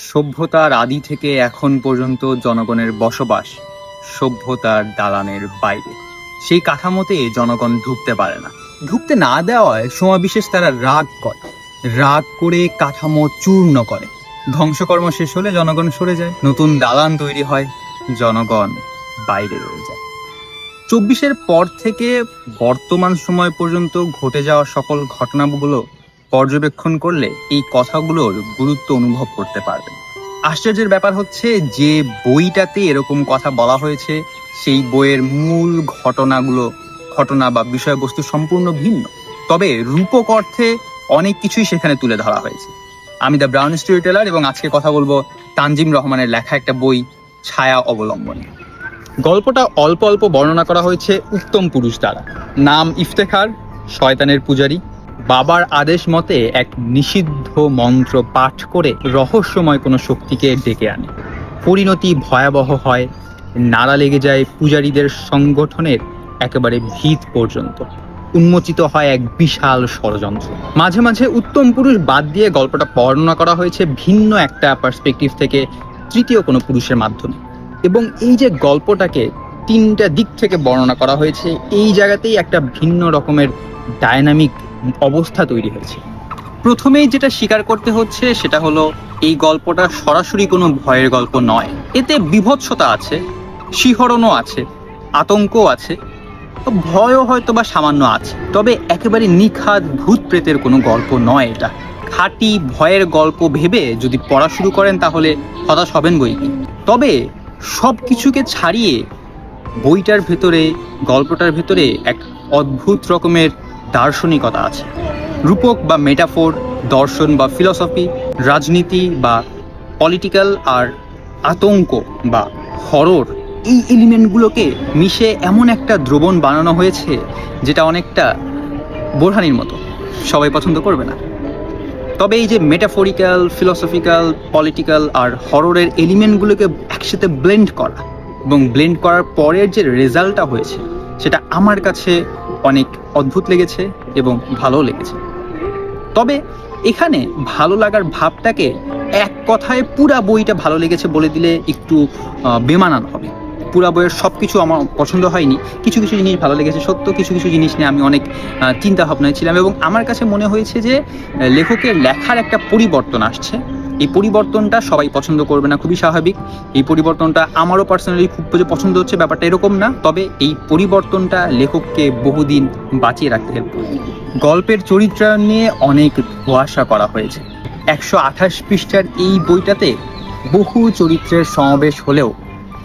সভ্যতার আদি থেকে এখন পর্যন্ত জনগণের বসবাস সভ্যতার দালানের বাইরে। সেই কাঠামোতে জনগণ ঢুকতে পারে না। ঢুকতে না দেওয়ায় সমাবিশেষ তারা রাগ করে, রাগ করে কাঠামো চূর্ণ করে। ধ্বংসকর্ম শেষ হলে জনগণ সরে যায়, নতুন দালান তৈরি হয়, জনগণ বাইরে রয়ে যায়। 24-এর পর থেকে বর্তমান সময় পর্যন্ত ঘটে যাওয়া সকল ঘটনাগুলো পর্যবেক্ষণ করলে এই কথাগুলোর গুরুত্ব অনুভব করতে পারবেন। আশ্চর্যের ব্যাপার হচ্ছে যে বইটাতে এরকম কথা বলা হয়েছে সেই বইয়ের মূল ঘটনা বা বিষয়বস্তু সম্পূর্ণ ভিন্ন, তবে রূপক অর্থে অনেক কিছুই সেখানে তুলে ধরা হয়েছে। আমি দ্য ব্রাউন স্টোরি টেলার এবং আজকে কথা বলবো তানজিম রহমানের লেখা একটা বই ছায়া অবলম্বনে। গল্পটা অল্প অল্প বর্ণনা করা হয়েছে উত্তম পুরুষ দ্বারা। নাম ইফতেখার, শয়তানের পূজারী, বাবার আদেশ মতে এক নিষিদ্ধ মন্ত্র পাঠ করে রহস্যময় কোনো শক্তিকে ডেকে আনে। পরিণতি ভয়াবহ হয়, নাড়া লেগে যায় পূজারীদের সংগঠনের একেবারে ভিত পর্যন্ত। উন্মোচিত হয় এক বিশাল ষড়যন্ত্র। মাঝে মাঝে উত্তম পুরুষ বাদ দিয়ে গল্পটা বর্ণনা করা হয়েছে ভিন্ন একটা পার্সপেক্টিভ থেকে, তৃতীয় কোনো পুরুষের মাধ্যমে। এবং এই যে গল্পটাকে তিনটা দিক থেকে বর্ণনা করা হয়েছে, এই জায়গাতেই একটা ভিন্ন রকমের ডায়নামিক অবস্থা তৈরি হয়েছে। প্রথমেই যেটা স্বীকার করতে হচ্ছে সেটা হলো এই গল্পটা সরাসরি কোনো ভয়ের গল্প নয়। এতে বীভৎসতা আছে, শিহরণও আছে, আতঙ্কও আছে, ভয়ও হয়তো বা সামান্য আছে, তবে একেবারে নিখাদ ভূত প্রেতের কোনো গল্প নয় এটা। খাঁটি ভয়ের গল্প ভেবে যদি পড়া শুরু করেন তাহলে হতাশ হবেন বইকি। তবে সব কিছুকে ছাড়িয়ে বইটার ভেতরে, গল্পটার ভেতরে এক অদ্ভুত রকমের দার্শনিকতা আছে। রূপক বা মেটাফোর, দর্শন বা ফিলসফি, রাজনীতি বা পলিটিক্যাল, আর আতঙ্ক বা হরর, এই এলিমেন্টগুলোকে মিশে এমন একটা দ্রবণ বানানো হয়েছে যেটা অনেকটা বোরহানির মতো। সবাই পছন্দ করবে না, তবে এই যে মেটাফরিক্যাল, ফিলসফিক্যাল, পলিটিক্যাল আর হররের এলিমেন্টগুলোকে একসাথে ব্লেন্ড করা এবং ব্লেন্ড করার পরের যে রেজাল্টটা হয়েছে সেটা আমার কাছে অনেক অদ্ভুত লেগেছে এবং ভালো লেগেছে। তবে এখানে ভালো লাগার ভাবটাকে এক কথায় পুরা বইটা ভালো লেগেছে বলে দিলে একটু বেমানান হবে। পুরা বইয়ের সব কিছু আমার পছন্দ হয়নি, কিছু কিছু জিনিস ভালো লেগেছে সত্য, কিছু কিছু জিনিস নিয়ে আমি অনেক চিন্তা ভাবনায় ছিলাম এবং আমার কাছে মনে হয়েছে যে লেখকের লেখার একটা পরিবর্তন আসছে। এই পরিবর্তনটা সবাই পছন্দ করবে না, খুবই স্বাভাবিক। এই পরিবর্তনটা আমারও পার্সোনালি খুব পছন্দ হচ্ছে, ব্যাপারটা এরকম না, তবে এই পরিবর্তনটা লেখককে বহুদিন বাঁচিয়ে রাখতে হেল্প করবে। গল্পের চরিত্রায়ন নিয়ে অনেক ধোঁয়াশা করা হয়েছে। 128 পৃষ্ঠার এই বইটাতে বহু চরিত্রের সমাবেশ হলেও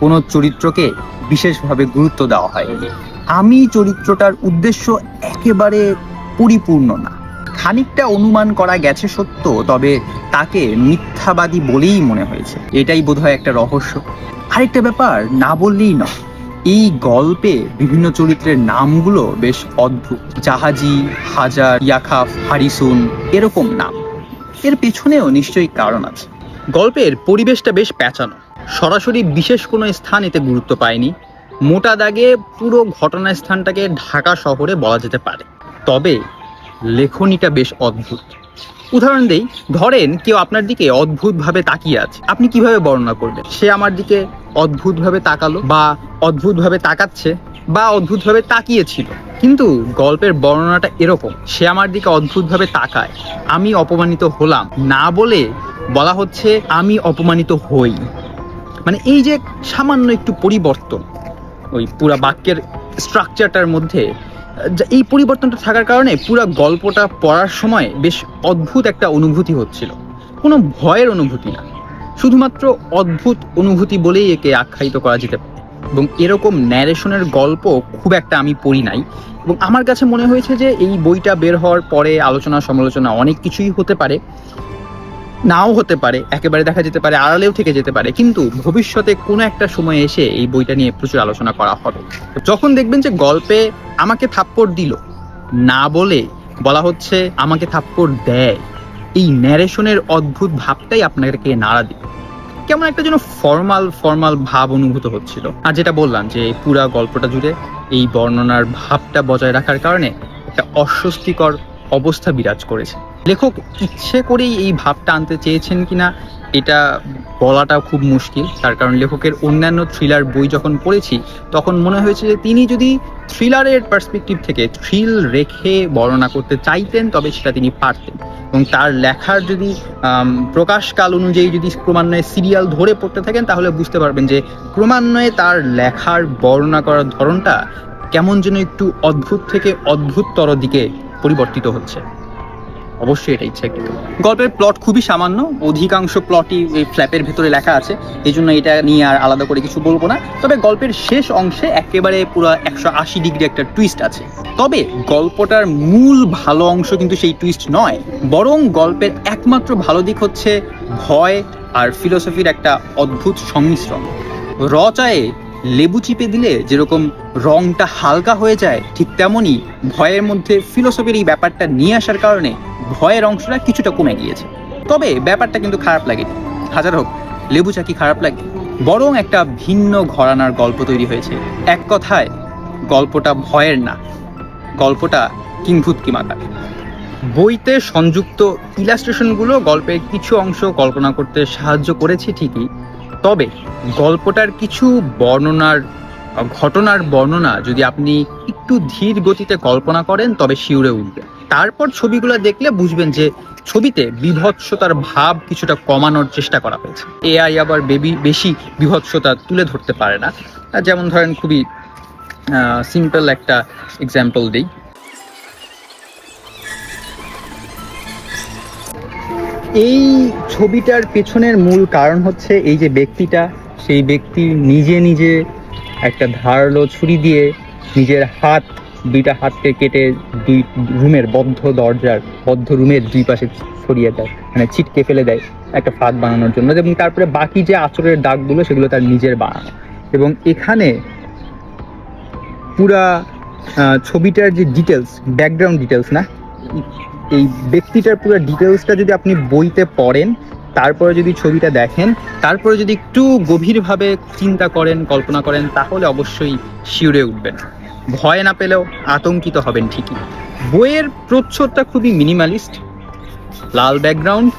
কোনো চরিত্রকে বিশেষভাবে গুরুত্ব দেওয়া হয়নি। আমি চরিত্রটার উদ্দেশ্য একেবারে পরিপূর্ণ না, খানিকটা অনুমান করা গেছে সত্য, তবে তাকে মিথ্যাবাদী বলেই মনে হয়েছে। এটাই বোধহয় একটা রহস্য। আরেকটা ব্যাপার না বললেই নয়, এই গল্পে বিভিন্ন চরিত্রের নামগুলো বেশ অদ্ভুত। জাহাজি, হাজার, ইয়াকাফ, হারিসুন, এরকম নাম। এর পেছনেও নিশ্চয়ই কারণ আছে। গল্পের পরিবেশটা বেশ প্যাঁচানো, সরাসরি বিশেষ কোনো স্থান এতে গুরুত্ব পায়নি। মোটা দাগে পুরো ঘটনা স্থানটাকে ঢাকা শহরে বলা যেতে পারে, তবে লেখনীটা বেশ অদ্ভুত। উদাহরণ দেই, ধরেন কেউ আপনার দিকে অদ্ভুতভাবে তাকিয়ে আছে, আপনি কিভাবে বর্ণনা করবেন? সে আমার দিকে অদ্ভুতভাবে তাকালো, বা অদ্ভুতভাবে তাকাচ্ছে, বা অদ্ভুতভাবে তাকিয়েছিল। কিন্তু গল্পের বর্ণনাটা এরকম, সে আমার দিকে অদ্ভুতভাবে তাকায়, আমি অপমানিত হলাম না বলে বলা হচ্ছে আমি অপমানিত হই। মানে এই যে সামান্য একটু পরিবর্তন ওই পুরা বাক্যের স্ট্রাকচারটার মধ্যে, এই পরিবর্তনটা থাকার কারণে পুরো গল্পটা পড়ার সময় বেশ অদ্ভুত একটা অনুভূতি হচ্ছিল। কোনো ভয়ের অনুভূতি না, শুধুমাত্র অদ্ভুত অনুভূতি বলেই একে আখ্যায়িত করা যেতে পারে। এবং এরকম ন্যারেশনের গল্প খুব একটা আমি পড়ি নাই, এবং আমার কাছে মনে হয়েছে যে এই বইটা বের হওয়ার পরে আলোচনা সমালোচনা অনেক কিছুই হতে পারে, নাও হতে পারে, একেবারে দেখা যেতে পারে, আড়ালেও থেকে যেতে পারে, কিন্তু ভবিষ্যতে কোনো একটা সময় এসে এই বইটা নিয়ে প্রচুর আলোচনা করা হবে। যখন দেখবেন যে গল্পে আমাকে থাপ্পড় দিল না বলে বলা হচ্ছে আমাকে থাপ্পড় দেয়, এই ন্যারেশনের অদ্ভুত ভাবটাই আপনাকে নাড়া দিবে। কেমন একটা যেন ফর্মাল ভাব অনুভূত হচ্ছিল। আর যেটা বললাম যে পুরা গল্পটা জুড়ে এই বর্ণনার ভাবটা বজায় রাখার কারণে একটা অস্বস্তিকর অবস্থা বিরাজ করেছে। লেখক ইচ্ছে করেই এই ভাবটা আনতে চেয়েছেন কিনা এটা বলাটা খুব মুশকিল, তার কারণ লেখকের অন্যান্য থ্রিলার বই যখন পড়েছি তখন মনে হয়েছে যে তিনি যদি থ্রিলারের পার্সপেক্টিভ থেকে থ্রিল রেখে বর্ণনা করতে চাইতেন তবে সেটা তিনি পারতেন, এবং তার লেখার যদি প্রকাশকাল অনুযায়ী যদি ক্রমান্বয়ে সিরিয়াল ধরে পড়তে থাকেন তাহলে বুঝতে পারবেন যে ক্রমান্বয়ে তার লেখার বর্ণনা করার ধরনটা কেমন যেন একটু অদ্ভুত থেকে অদ্ভুততর দিকে পরিবর্তিত হচ্ছে। অবশ্যই এটা ইচ্ছাকৃত। গল্পের প্লট খুবই সামান্য, অধিকাংশ প্লটই এই ফ্ল্যাপের ভেতরে লেখা আছে, এই জন্য এটা নিয়ে আর আলাদা করে কিছু বলবো না। তবে গল্পের শেষ অংশে একেবারে পুরো 180 ডিগ্রি একটা টুইস্ট আছে। তবে গল্পটার মূল ভালো অংশ কিন্তু সেই টুইস্ট নয়, বরং গল্পের একমাত্র ভালো দিক হচ্ছে ভয় আর ফিলোসফির একটা অদ্ভুত সংমিশ্রণ। র চায়ে লেবু চিপে দিলে যেরকম রংটা হালকা হয়ে যায়, ঠিক তেমনই ভয়ের মধ্যে ফিলোসফির এই ব্যাপারটা নিয়ে আসার কারণে ভয়ের অংশটা কিছুটা কমে গিয়েছে। তবে ব্যাপারটা কিন্তু খারাপ লাগেনি। হাজার হোক, লেবু চা কি খারাপ লাগে? বরং একটা ভিন্ন ঘরানার গল্প তৈরি হয়েছে। এক কথায় গল্পটা ভয়ের না, গল্পটা কিংভূত কিমাকার। বইতে সংযুক্ত ইলাস্ট্রেশনগুলো গল্পের কিছু অংশ কল্পনা করতে সাহায্য করেছে ঠিকই, তবে গল্পটার কিছু ঘটনার বর্ণনা যদি আপনি একটু ধীর গতিতে কল্পনা করেন তবে শিউরে উঠবে। তারপর ছবিগুলো দেখলে বুঝবেন যে ছবিতে বিভৎসতার ভাব কিছুটা কমানোর চেষ্টা করা হয়েছে। এআই আবার বেশি বিভৎসতা তুলে ধরতে পারে না। যেমন ধরেন, খুবই সিম্পল একটা এক্সাম্পল দিই। এই ছবিটার পেছনের মূল কারণ হচ্ছে এই যে ব্যক্তিটা, সেই ব্যক্তি নিজে নিজে একটা ধারালো ছুরি দিয়ে নিজের দুইটা হাতকে কেটে বদ্ধ রুমের দুই পাশে ছড়িয়ে দেয়, মানে ছিটকে ফেলে দেয় একটা ফাঁদ বানানোর জন্য, এবং তারপরে বাকি যে আঁচড়ের দাগগুলো সেগুলো তার নিজের বানানো। এবং এখানে পুরা ছবিটার যে ডিটেলস, ব্যাকগ্রাউন্ড ডিটেলস না, এই ব্যক্তিটার পুরো ডিটেলসটা যদি আপনি বইতে পড়েন, তারপরে যদি ছবিটা দেখেন, তারপরে যদি একটু গভীরভাবে চিন্তা করেন, কল্পনা করেন, তাহলে অবশ্যই শিউরে উঠবেন। ভয় না পেলেও আতঙ্কিত হবেন ঠিকই। বইয়ের প্রচ্ছদটা খুবই মিনিমালিস্ট, লাল ব্যাকগ্রাউন্ড,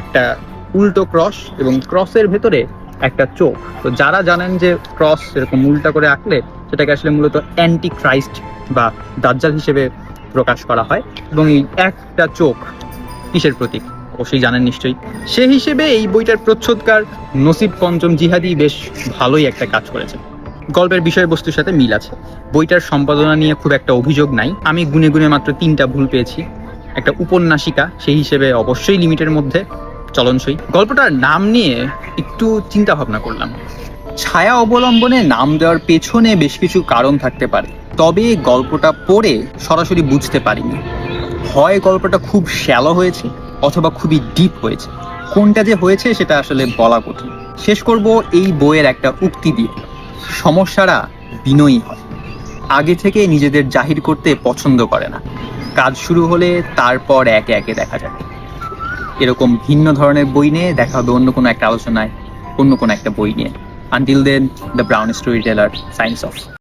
একটা উল্টো ক্রস, এবং ক্রসের ভেতরে একটা চোখ। তো যারা জানেন যে ক্রস এরকম উল্টা করে আঁকলে সেটাকে আসলে মূলত অ্যান্টি ক্রাইস্ট বা দাজ্জাল হিসেবে প্রকাশ করা হয়, এবং এই একটা চোখ কিসের প্রতীক অবশ্যই জানেন নিশ্চয়ই। সে হিসেবে এই বইটার প্রচ্ছদকার নসিব পঞ্চম জিহাদি বেশ ভালোই একটা কাজ করেছে। গল্পের বিষয়বস্তুর সাথে মিল আছে। বইটার সম্পাদনা নিয়ে খুব একটা অভিযোগ নাই। আমি গুনে গুনে মাত্র 3টা ভুল পেয়েছি। একটা উপন্যাসিকা সেই হিসেবে অবশ্যই লিমিটের মধ্যে চলনসই। গল্পটার নাম নিয়ে একটু চিন্তা ভাবনা করলাম। ছায়া অবলম্বনে নাম দেওয়ার পেছনে বেশ কিছু কারণ থাকতে পারে, তবে গল্পটা পড়ে সরাসরি বুঝতে পারিনি। হয় গল্পটা খুব শ্যালো হয়েছে, অথবা খুবই ডিপ হয়েছে। কোনটা যে হয়েছে সেটা আসলে বলা কঠিন। শেষ করব এই বইয়ের একটা উক্তি দিয়ে, সমস্যারা বিনয়ী হয়, আগে থেকে নিজেদের জাহির করতে পছন্দ করে না, কাজ শুরু হলে তারপর একে একে দেখা যায়। এরকম ভিন্ন ধরনের বই নিয়ে দেখা হবে অন্য কোনো একটা আলোচনায়, অন্য কোনো একটা বই নিয়ে। Until then, the Brown Storyteller signs off.